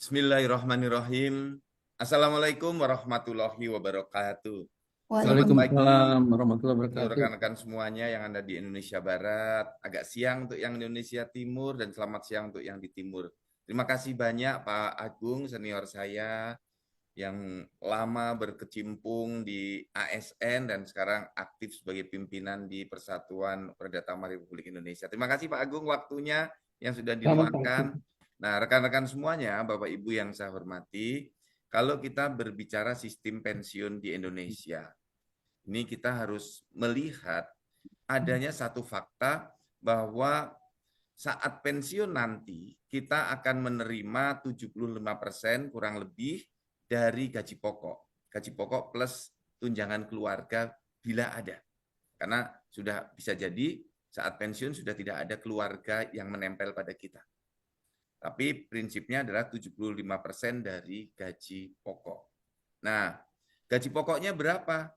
Bismillahirrahmanirrahim. Assalamualaikum warahmatullahi wabarakatuh. Selamat pagi Waalaikumsalam warahmatullahi untuk wabarakatuh. rekan-rekan semuanya yang ada di Indonesia Barat, agak siang untuk yang Indonesia Timur, dan selamat siang untuk yang di Timur. Terima kasih banyak Pak Agung, senior saya, yang lama berkecimpung di ASN dan sekarang aktif sebagai pimpinan di Persatuan Perdata Republik Indonesia. Terima kasih Pak Agung waktunya yang sudah Selamat pagi. diluangkan. Nah, rekan-rekan semuanya, Bapak Ibu yang saya hormati, kalau kita berbicara sistem pensiun di Indonesia, ini kita harus melihat adanya satu fakta bahwa saat pensiun nanti kita akan menerima 75% kurang lebih dari gaji pokok. Gaji pokok plus tunjangan keluarga bila ada. Karena sudah bisa jadi saat pensiun sudah tidak ada keluarga yang menempel pada kita. Tapi prinsipnya adalah 75% dari gaji pokok. Nah, gaji pokoknya berapa?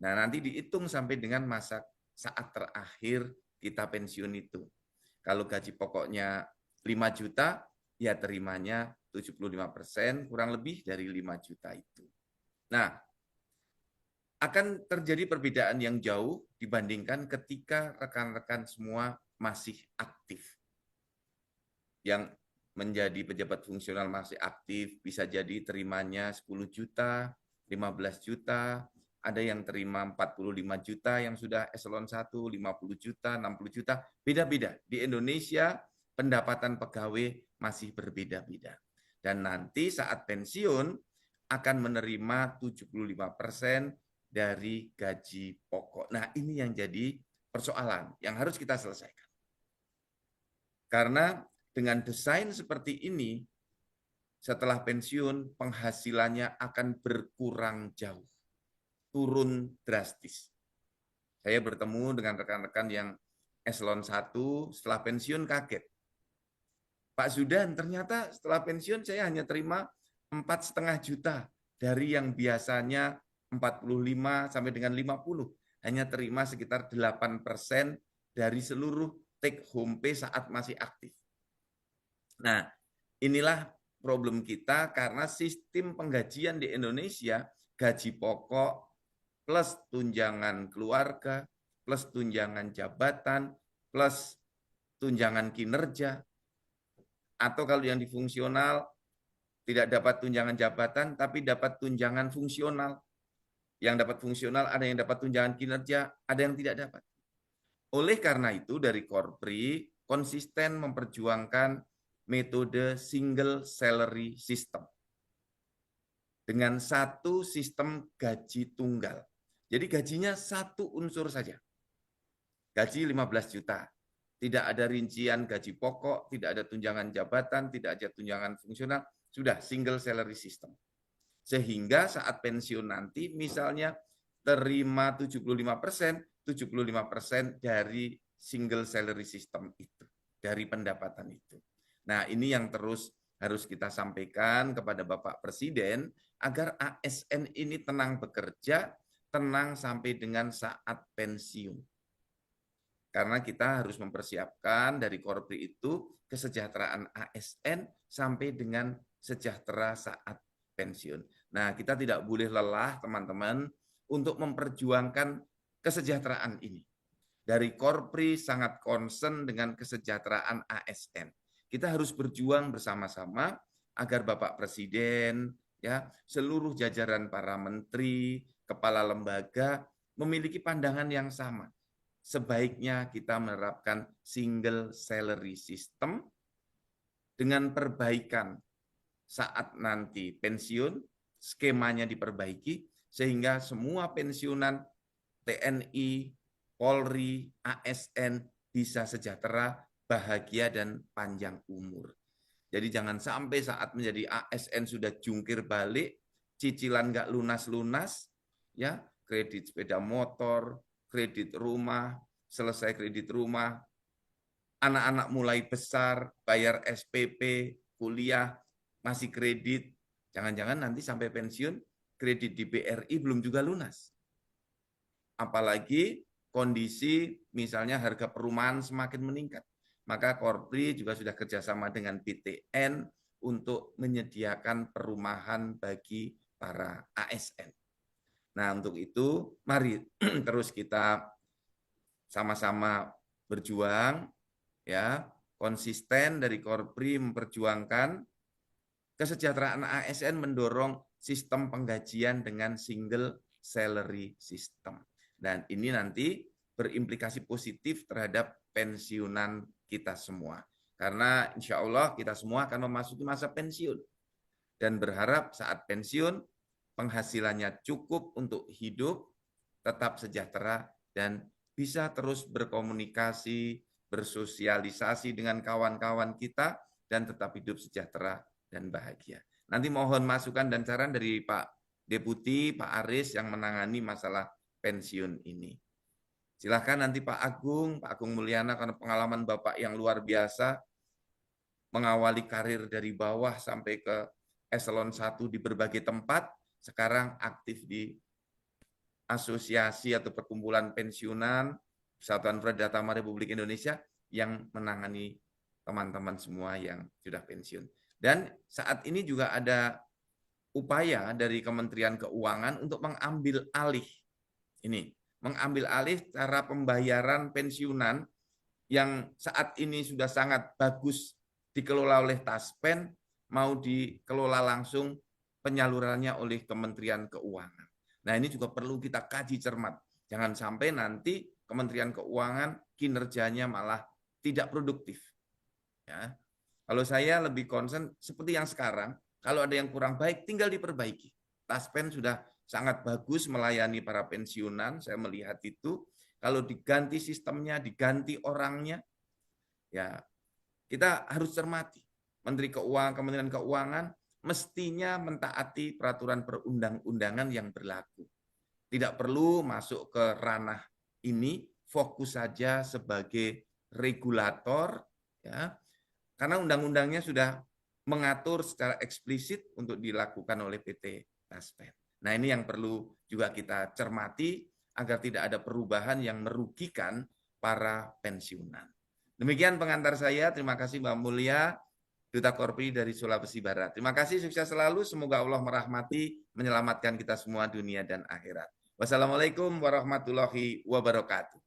Nah, nanti dihitung sampai dengan masa saat terakhir kita pensiun itu. Kalau gaji pokoknya 5 juta, ya terimanya 75% kurang lebih dari 5 juta itu. Nah, akan terjadi perbedaan yang jauh dibandingkan ketika rekan-rekan semua masih aktif. Yang menjadi pejabat fungsional masih aktif, bisa jadi terimanya 10 juta, 15 juta, ada yang terima 45 juta yang sudah eselon 1, 50 juta, 60 juta, beda-beda. Di Indonesia pendapatan pegawai masih berbeda-beda. Dan nanti saat pensiun akan menerima 75% dari gaji pokok. Nah, ini yang jadi persoalan yang harus kita selesaikan. Karena dengan desain seperti ini, setelah pensiun penghasilannya akan berkurang jauh, turun drastis. Saya bertemu dengan rekan-rekan yang eselon 1 setelah pensiun kaget. Pak Zudan, ternyata setelah pensiun saya hanya terima 4,5 juta dari yang biasanya 45 sampai dengan 50. Hanya terima sekitar 8% dari seluruh take home pay saat masih aktif. Nah, inilah problem kita karena sistem penggajian di Indonesia, gaji pokok plus tunjangan keluarga, plus tunjangan jabatan, plus tunjangan kinerja, atau kalau yang di fungsional tidak dapat tunjangan jabatan tapi dapat tunjangan fungsional. Yang dapat fungsional ada yang dapat tunjangan kinerja, ada yang tidak dapat. Oleh karena itu dari Korpri konsisten memperjuangkan metode single salary system dengan satu sistem gaji tunggal. Jadi gajinya satu unsur saja. Gaji 15 juta. Tidak ada rincian gaji pokok, tidak ada tunjangan jabatan, tidak ada tunjangan fungsional, sudah single salary system. Sehingga saat pensiun nanti misalnya terima 75% dari single salary system itu, dari pendapatan itu. Nah, ini yang terus harus kita sampaikan kepada Bapak Presiden agar ASN ini tenang bekerja, tenang sampai dengan saat pensiun. Karena kita harus mempersiapkan dari Korpri itu kesejahteraan ASN sampai dengan sejahtera saat pensiun. Nah, kita tidak boleh lelah teman-teman untuk memperjuangkan kesejahteraan ini. Dari Korpri sangat concern dengan kesejahteraan ASN. Kita harus berjuang bersama-sama agar Bapak Presiden, ya, seluruh jajaran para menteri, kepala lembaga memiliki pandangan yang sama. Sebaiknya kita menerapkan single salary system dengan perbaikan saat nanti pensiun, skemanya diperbaiki sehingga semua pensiunan TNI, Polri, ASN bisa sejahtera, bahagia, dan panjang umur. Jadi jangan sampai saat menjadi ASN sudah jungkir balik, cicilan nggak lunas-lunas, ya, kredit sepeda motor, kredit rumah, selesai kredit rumah, anak-anak mulai besar, bayar SPP, kuliah, masih kredit, jangan-jangan nanti sampai pensiun, kredit di BRI belum juga lunas. Apalagi kondisi misalnya harga perumahan semakin meningkat. Maka Korpri juga sudah kerjasama dengan BTN untuk menyediakan perumahan bagi para ASN. Nah, untuk itu mari terus kita sama-sama berjuang, ya, konsisten dari Korpri memperjuangkan kesejahteraan ASN, mendorong sistem penggajian dengan single salary system. Dan ini nanti berimplikasi positif terhadap pensiunan kita semua. Karena insya Allah kita semua akan memasuki masa pensiun. Dan berharap saat pensiun penghasilannya cukup untuk hidup, tetap sejahtera, dan bisa terus berkomunikasi, bersosialisasi dengan kawan-kawan kita, dan tetap hidup sejahtera dan bahagia. Nanti mohon masukan dan saran dari Pak Deputi, Pak Aris yang menangani masalah pensiun ini. Silahkan nanti Pak Agung Mulyana, karena pengalaman Bapak yang luar biasa, mengawali karir dari bawah sampai ke eselon 1 di berbagai tempat, sekarang aktif di asosiasi atau perkumpulan pensiunan Persatuan Pradata Republik Indonesia yang menangani teman-teman semua yang sudah pensiun. Dan saat ini juga ada upaya dari Kementerian Keuangan untuk mengambil alih cara pembayaran pensiunan yang saat ini sudah sangat bagus dikelola oleh Taspen, mau dikelola langsung penyalurannya oleh Kementerian Keuangan. Nah, ini juga perlu kita kaji cermat. Jangan sampai nanti Kementerian Keuangan kinerjanya malah tidak produktif. Ya. Kalau saya lebih concern seperti yang sekarang, kalau ada yang kurang baik tinggal diperbaiki. Taspen sudah sangat bagus melayani para pensiunan, saya melihat itu. Kalau diganti sistemnya, diganti orangnya, ya kita harus cermati. Menteri Keuangan, Kementerian Keuangan mestinya mentaati peraturan perundang-undangan yang berlaku. Tidak perlu masuk ke ranah ini, fokus saja sebagai regulator, ya, karena undang-undangnya sudah mengatur secara eksplisit untuk dilakukan oleh PT Taspen. Nah, ini yang perlu juga kita cermati agar tidak ada perubahan yang merugikan para pensiunan. Demikian pengantar saya. Terima kasih Mbak Mulia, Duta Korpri dari Sulawesi Barat. Terima kasih, sukses selalu. Semoga Allah merahmati, menyelamatkan kita semua dunia dan akhirat. Wassalamualaikum warahmatullahi wabarakatuh.